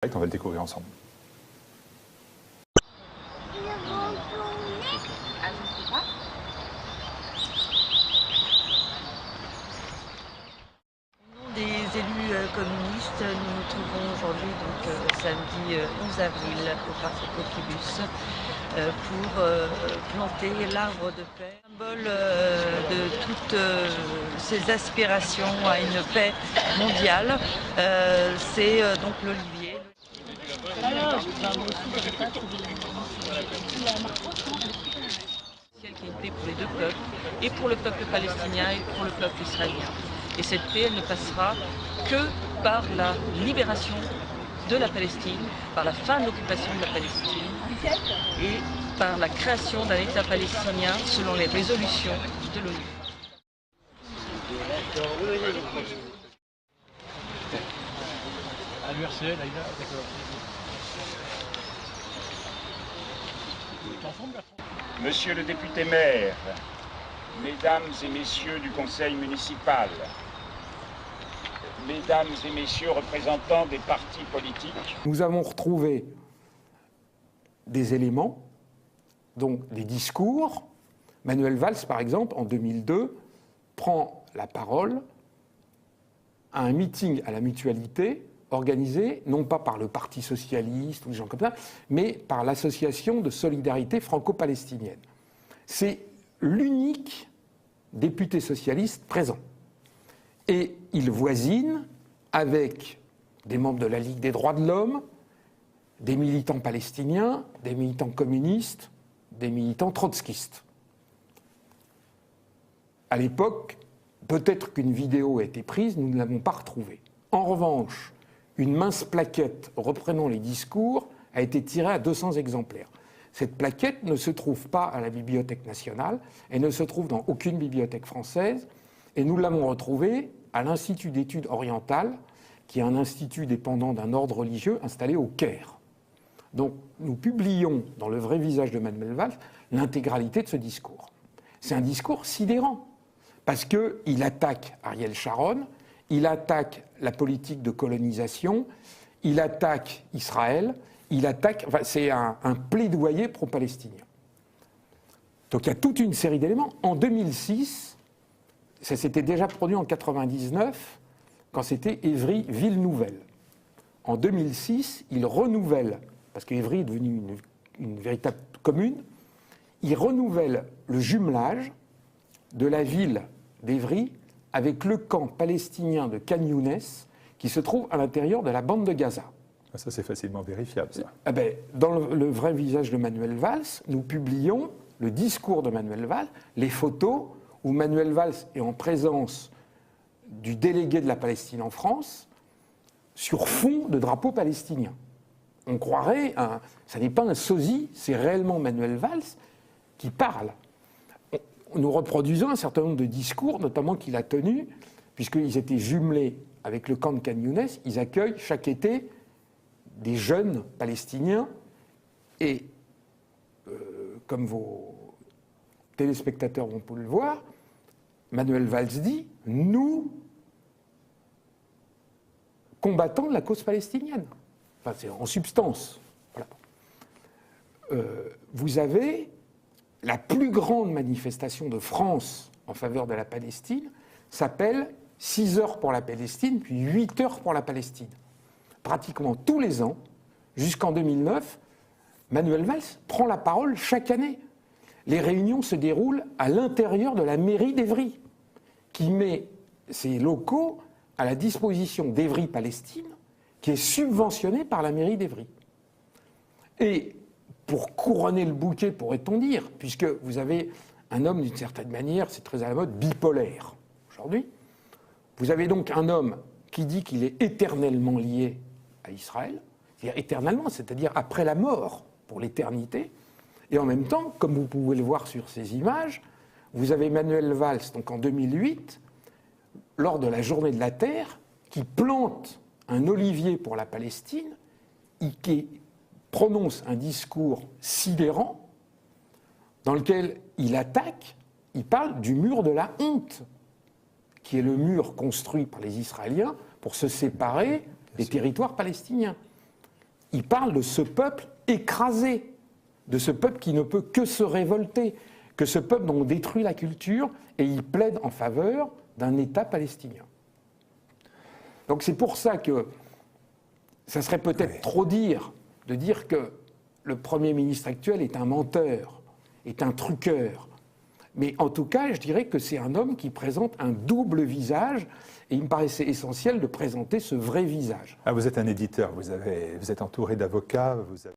On va le découvrir ensemble. Des élus communistes, nous nous trouvons aujourd'hui, donc samedi 11 avril, au parc Coquibus, pour planter l'arbre de paix, symbole de toutes ces aspirations à une paix mondiale. C'est donc l'olivier. Qui est une paix pour les deux peuples, et pour le peuple palestinien et pour le peuple israélien. Et cette paix, elle ne passera que par la libération de la Palestine, par la fin de l'occupation de la Palestine et par la création d'un État palestinien selon les résolutions de l'ONU. À l'URC, là, d'accord. Monsieur le député maire, mesdames et messieurs du conseil municipal, mesdames et messieurs représentants des partis politiques. Nous avons retrouvé des éléments, donc des discours. Manuel Valls, par exemple, en 2002, prend la parole à un meeting à la Mutualité organisé non pas par le Parti socialiste ou des gens comme ça, mais par l'Association de solidarité franco-palestinienne. C'est l'unique député socialiste présent. Et il voisine avec des membres de la Ligue des droits de l'homme, des militants palestiniens, des militants communistes, des militants trotskistes. À l'époque, peut-être qu'une vidéo a été prise, nous ne l'avons pas retrouvée. En revanche, une mince plaquette reprenant les discours a été tirée à 200 exemplaires. Cette plaquette ne se trouve pas à la Bibliothèque nationale, elle ne se trouve dans aucune bibliothèque française, et nous l'avons retrouvée à l'Institut d'études orientales, qui est un institut dépendant d'un ordre religieux installé au Caire. Donc nous publions dans Le vrai visage de Manuel Valls l'intégralité de ce discours. C'est un discours sidérant, parce qu'il attaque Ariel Sharon, il attaque la politique de colonisation, il attaque Israël, il attaque... Enfin, c'est un plaidoyer pro-palestinien. Donc il y a toute une série d'éléments. En 2006, ça s'était déjà produit en 1999, quand c'était Évry, ville nouvelle. En 2006, il renouvelle, parce qu'Évry est devenu une véritable commune, il renouvelle le jumelage de la ville d'Évry avec le camp palestinien de Khan Younes, qui se trouve à l'intérieur de la bande de Gaza. Ça, c'est facilement vérifiable, ça. Eh bien, dans le vrai visage de Manuel Valls, nous publions le discours de Manuel Valls, les photos où Manuel Valls est en présence du délégué de la Palestine en France, sur fond de drapeau palestinien. On croirait, ça n'est pas un sosie, c'est réellement Manuel Valls qui parle. Nous reproduisons un certain nombre de discours, notamment qu'il a tenus, puisqu'ils étaient jumelés avec le camp de Khan Younes, ils accueillent chaque été des jeunes palestiniens et, comme vos téléspectateurs vont pouvoir le voir, Manuel Valls dit « Nous, combattants de la cause palestinienne ». Enfin, c'est en substance. Voilà. Vous avez la plus grande manifestation de France en faveur de la Palestine, s'appelle 6 heures pour la Palestine, puis 8 heures pour la Palestine. Pratiquement tous les ans, jusqu'en 2009, Manuel Valls prend la parole chaque année. Les réunions se déroulent à l'intérieur de la mairie d'Évry, qui met ses locaux à la disposition d'Évry-Palestine, qui est subventionnée par la mairie d'Évry. Et pour couronner le bouquet, pourrait-on dire, puisque vous avez un homme, d'une certaine manière, c'est très à la mode, bipolaire aujourd'hui. Vous avez donc un homme qui dit qu'il est éternellement lié à Israël, c'est-à-dire éternellement, c'est-à-dire après la mort, pour l'éternité. Et en même temps, comme vous pouvez le voir sur ces images, vous avez Manuel Valls, donc en 2008, lors de la Journée de la Terre, qui plante un olivier pour la Palestine, qui prononce un discours sidérant dans lequel il attaque, il parle du mur de la honte, qui est le mur construit par les Israéliens pour se séparer des territoires palestiniens. il parle de ce peuple écrasé, de ce peuple qui ne peut que se révolter, que ce peuple dont on détruit la culture, et il plaide en faveur d'un État palestinien. Donc c'est pour ça que ça serait peut-être trop dire de dire que le Premier ministre actuel est un menteur, est un truqueur. Mais en tout cas, je dirais que c'est un homme qui présente un double visage, et il me paraissait essentiel de présenter ce vrai visage. Ah, vous êtes un éditeur, vous êtes entouré d'avocats, vous avez...